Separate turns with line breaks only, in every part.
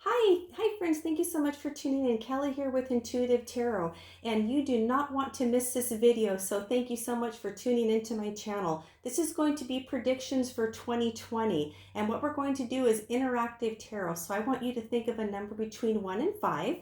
Hi friends, thank you so much for tuning in. Kelly here with Intuitive Tarot, and you do not want to miss this video, so thank you so much for tuning into my channel. This is going to be predictions for 2020, and what we're going to do is interactive tarot. So I want you to think of a number between 1 and 5.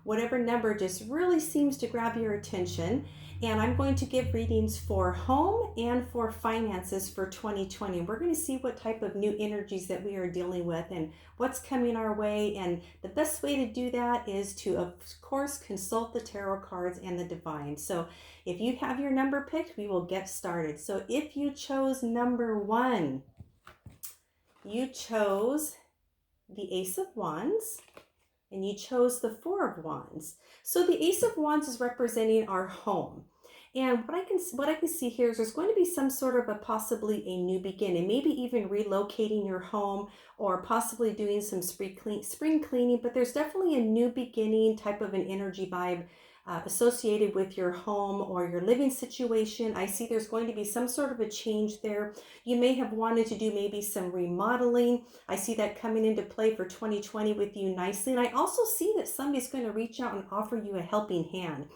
Whatever number just really seems to grab your attention. And I'm going to give readings for home and for finances for 2020. We're going to see what type of new energies that we are dealing with and what's coming our way. And the best way to do that is to, of course, consult the tarot cards and the divine. So if you have your number picked, we will get started. So if you chose number 1, you chose the Ace of Wands, and you chose the Four of Wands. So the Ace of Wands is representing our home. And what I can see here is there's going to be some sort of possibly a new beginning, maybe even relocating your home or possibly doing some spring cleaning, but there's definitely a new beginning type of an energy vibe associated with your home or your living situation. I see there's going to be some sort of a change there. You may have wanted to do maybe some remodeling. I see that coming into play for 2020 with you nicely. And I also see that somebody's going to reach out and offer you a helping hand.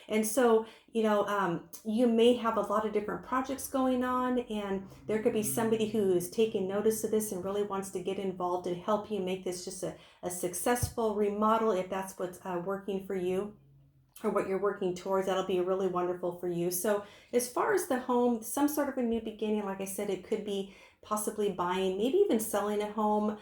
And so, you may have a lot of different projects going on, and there could be somebody who is taking notice of this and really wants to get involved and help you make this just a successful remodel if that's what's working for you or what you're working towards. That'll be really wonderful for you. So as far as the home, some sort of a new beginning, like I said, it could be possibly buying, maybe even selling a home.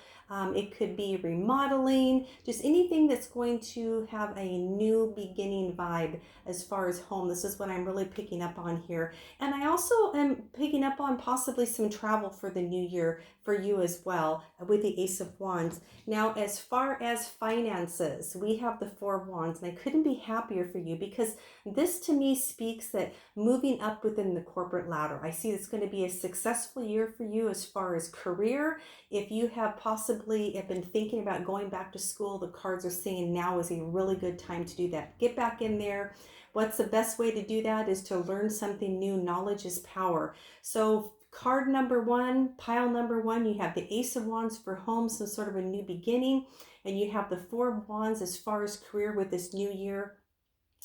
It could be remodeling, just anything that's going to have a new beginning vibe as far as home. This is what I'm really picking up on here. And I also am picking up on possibly some travel for the new year for you as well with the Ace of Wands. Now, as far as finances, we have the Four of Wands, and I couldn't be happier for you because this to me speaks that moving up within the corporate ladder. I see it's going to be a successful year for you as far as career. If you have possibly been thinking about going back to school, the cards are saying now is a really good time to do that. Get back in there. What's the best way to do that is to learn something new. Knowledge is power. So card number 1, pile number 1, you have the Ace of Wands for home, some sort of a new beginning, and you have the Four of Wands as far as career with this new year.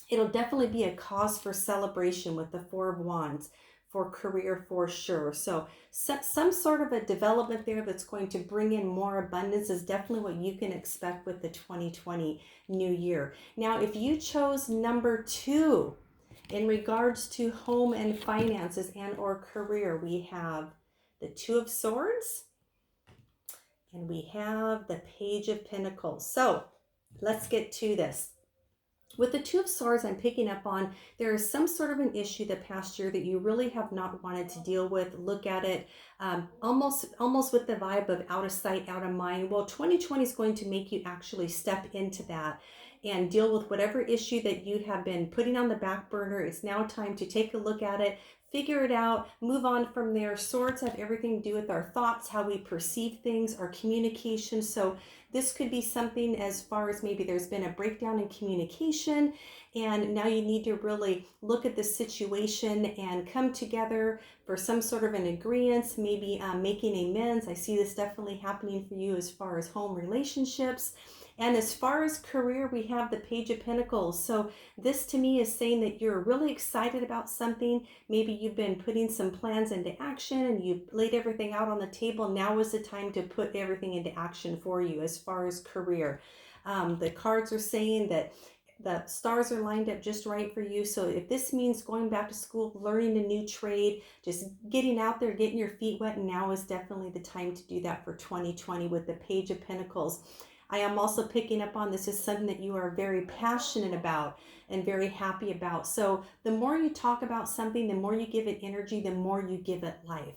It'll definitely be a cause for celebration with the Four of Wands for career for sure. So some sort of a development there that's going to bring in more abundance is definitely what you can expect with the 2020 new year. Now, if you chose number 2, in regards to home and finances and or career, we have the Two of Swords and we have the Page of Pentacles. So let's get to this. With the Two of Swords, I'm picking up on there is some sort of an issue the past year that you really have not wanted to deal with. Look at it almost with the vibe of out of sight, out of mind. Well, 2020 is going to make you actually step into that and deal with whatever issue that you have been putting on the back burner. It's now time to take a look at it, figure it out, move on from there. Swords have everything to do with our thoughts, how we perceive things, our communication. So this could be something as far as maybe there's been a breakdown in communication and now you need to really look at the situation and come together for some sort of an agreement, maybe making amends. I see this definitely happening for you as far as home relationships. And as far as career, we have the Page of Pentacles. So this to me is saying that you're really excited about something. Maybe you've been putting some plans into action and you've laid everything out on the table. Now is the time to put everything into action for you as far as career. The cards are saying that the stars are lined up just right for you. So if this means going back to school, learning a new trade, just getting out there, getting your feet wet, now is definitely the time to do that for 2020 with the Page of Pentacles. I am also picking up on this is something that you are very passionate about and very happy about. So the more you talk about something, the more you give it energy, the more you give it life.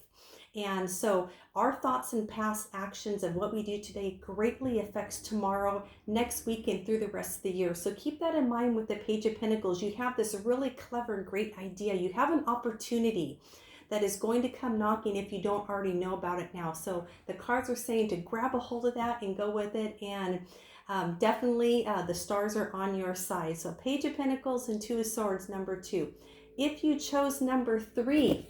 And so our thoughts and past actions of what we do today greatly affects tomorrow, next week, and through the rest of the year. So keep that in mind with the Page of Pentacles. You have this really clever, great idea. You have an opportunity that is going to come knocking if you don't already know about it now. So the cards are saying to grab a hold of that and go with it. And definitely the stars are on your side. So Page of Pentacles and Two of Swords, number 2. If you chose number 3,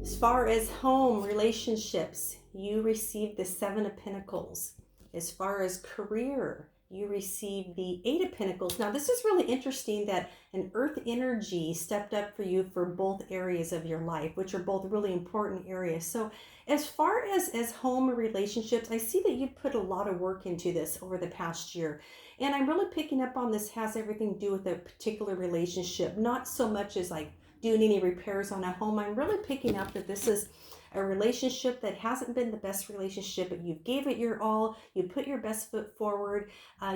as far as home relationships, you received the Seven of Pentacles. As far as career, you receive the Eight of Pentacles. Now, this is really interesting that an earth energy stepped up for you for both areas of your life, which are both really important areas. So as far as home relationships, I see that you put a lot of work into this over the past year. And I'm really picking up on this has everything to do with a particular relationship, not so much as like doing any repairs on a home. I'm really picking up that this is a relationship that hasn't been the best relationship, but you gave it your all, you put your best foot forward.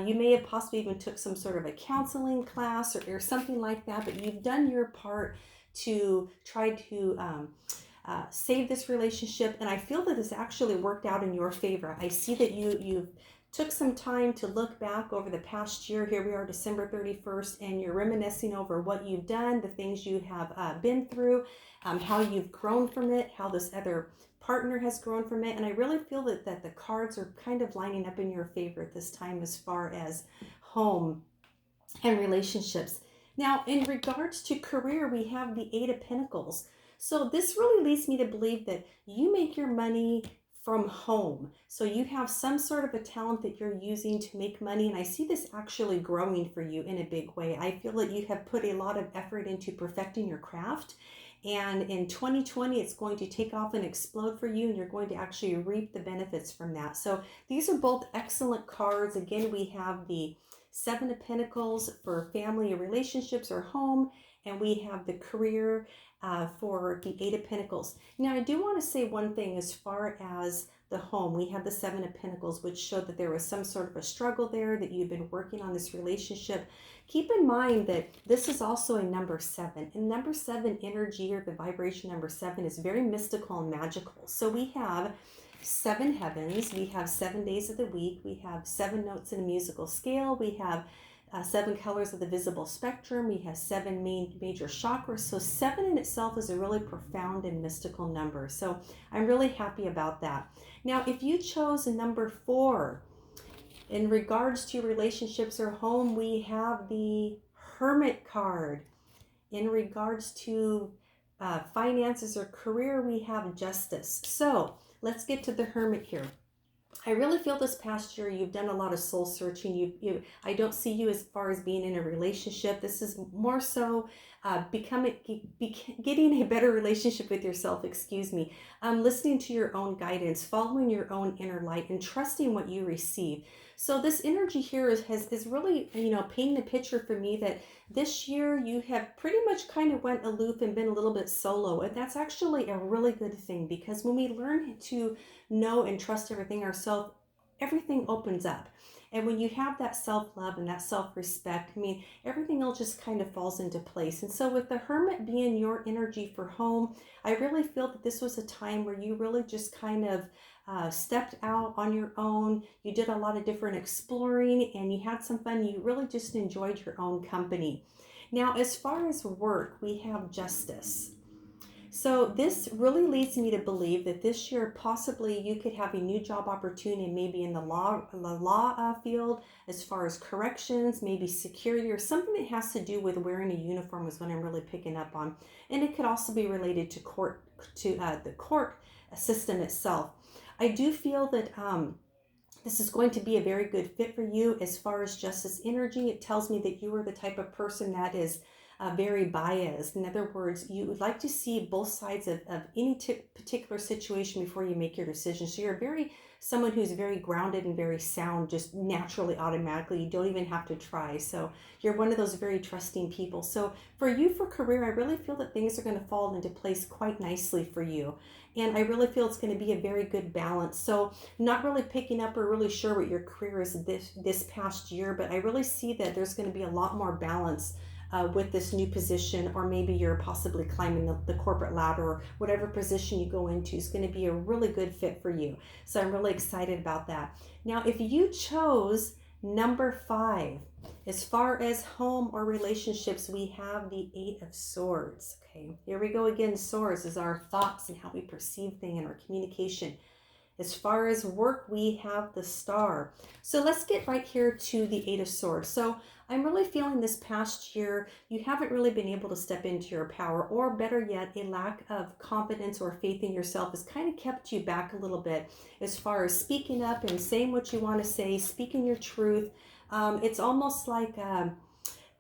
You may have possibly even took some sort of a counseling class or something like that, but you've done your part to try to save this relationship. And I feel that this actually worked out in your favor. I see that you've took some time to look back over the past year. Here we are, December 31st, and you're reminiscing over what you've done, the things you have been through, how you've grown from it, how this other partner has grown from it. And I really feel that the cards are kind of lining up in your favor at this time as far as home and relationships. Now, in regards to career, we have the Eight of Pentacles. So this really leads me to believe that you make your money from home. So you have some sort of a talent that you're using to make money. And I see this actually growing for you in a big way. I feel that you have put a lot of effort into perfecting your craft. And in 2020, it's going to take off and explode for you, and you're going to actually reap the benefits from that. So these are both excellent cards. Again, we have the Seven of Pentacles for family or relationships or home, and we have the career for the Eight of Pentacles. Now, I do want to say one thing as far as the home. We have the Seven of Pentacles, which showed that there was some sort of a struggle there, that you've been working on this relationship. Keep in mind that this is also a number 7. And number 7 energy, or the vibration number 7, is very mystical and magical. So we have 7 heavens, we have 7 days of the week, we have 7 notes in a musical scale, we have 7 colors of the visible spectrum, we have 7 major chakras. So 7 in itself is a really profound and mystical number. So I'm really happy about that. Now, if you chose a number 4, in regards to relationships or home, we have the Hermit card. In regards to finances or career, we have Justice. So let's get to the Hermit here. I really feel this past year you've done a lot of soul searching. I don't see you as far as being in a relationship. This is more so getting a better relationship with yourself, listening to your own guidance, following your own inner light, and trusting what you receive. So this energy here is really, painting a picture for me that this year you have pretty much kind of went aloof and been a little bit solo. And that's actually a really good thing, because when we learn to know and trust everything ourselves, everything opens up. And when you have that self-love and that self-respect, everything else just kind of falls into place. And so with the Hermit being your energy for home, I really feel that this was a time where you really just kind of stepped out on your own. You did a lot of different exploring and you had some fun. You really just enjoyed your own company. Now, as far as work, we have Justice. So this really leads me to believe that this year possibly you could have a new job opportunity, maybe in the law field, as far as corrections, maybe security, or something that has to do with wearing a uniform is what I'm really picking up on. And it could also be related to the court system itself. I do feel that this is going to be a very good fit for you as far as Justice energy. It tells me that you are the type of person that is very biased. In other words, you would like to see both sides of any particular situation before you make your decision. So you're someone who's very grounded and very sound, just naturally, automatically. You don't even have to try. So you're one of those very trusting people. So for you, for career, I really feel that things are going to fall into place quite nicely for you. And I really feel it's going to be a very good balance. So not really picking up or really sure what your career is this past year, but I really see that there's going to be a lot more balance with this new position, or maybe you're possibly climbing the corporate ladder, or whatever position you go into is going to be a really good fit for you. So I'm really excited about that. Now, if you chose number 5, as far as home or relationships, we have the 8 of Swords. Okay, here we go again. Swords is our thoughts and how we perceive things and our communication. As far as work, we have the Star. So let's get right here to the Eight of Swords. So I'm really feeling this past year, you haven't really been able to step into your power, or better yet, a lack of confidence or faith in yourself has kind of kept you back a little bit as far as speaking up and saying what you want to say, speaking your truth. It's almost like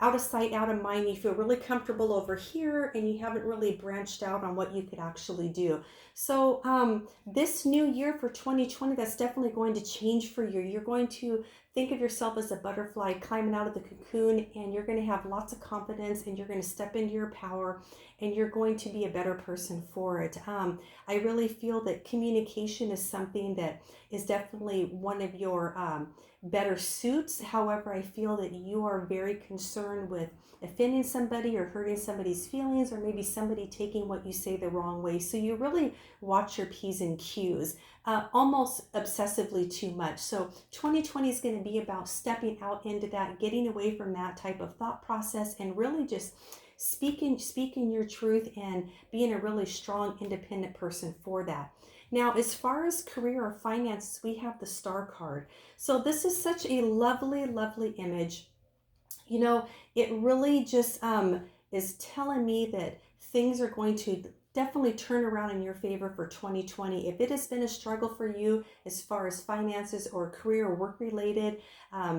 out of sight, out of mind. You feel really comfortable over here and you haven't really branched out on what you could actually do. So this new year for 2020, that's definitely going to change for you. You're going to think of yourself as a butterfly climbing out of the cocoon, and you're going to have lots of confidence, and you're going to step into your power, and you're going to be a better person for it. I really feel that communication is something that is definitely one of your better suits. However, I feel that you are very concerned with offending somebody or hurting somebody's feelings, or maybe somebody taking what you say the wrong way. So you really watch your P's and Q's almost obsessively too much. So 2020 is going to be about stepping out into that, getting away from that type of thought process, and really just speaking your truth and being a really strong, independent person for that. Now, as far as career or finances, we have the Star card. So this is such a lovely, lovely image. You know, it really just is telling me that things are going to definitely turn around in your favor for 2020. If it has been a struggle for you as far as finances or career or work related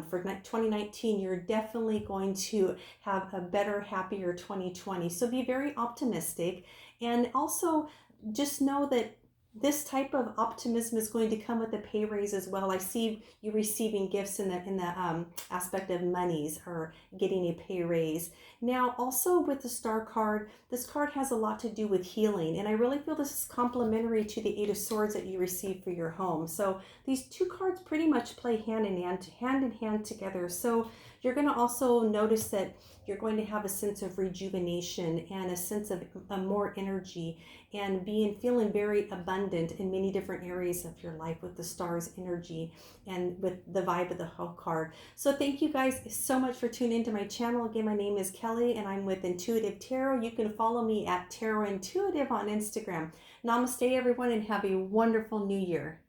for 2019, you're definitely going to have a better, happier 2020. So be very optimistic, and also just know that this type of optimism is going to come with a pay raise as well. I see you receiving gifts in the aspect of monies or getting a pay raise. Now, also with the Star card, this card has a lot to do with healing, and I really feel this is complementary to the Eight of Swords that you received for your home. So these two cards pretty much play hand in hand together. So you're going to also notice that you're going to have a sense of rejuvenation and a sense of more energy, and feeling very abundant in many different areas of your life with the Star's energy and with the vibe of the whole card. So thank you guys so much for tuning into my channel. Again, my name is Kelly and I'm with Intuitive Tarot. You can follow me at Tarot Intuitive on Instagram. Namaste everyone, and have a wonderful new year.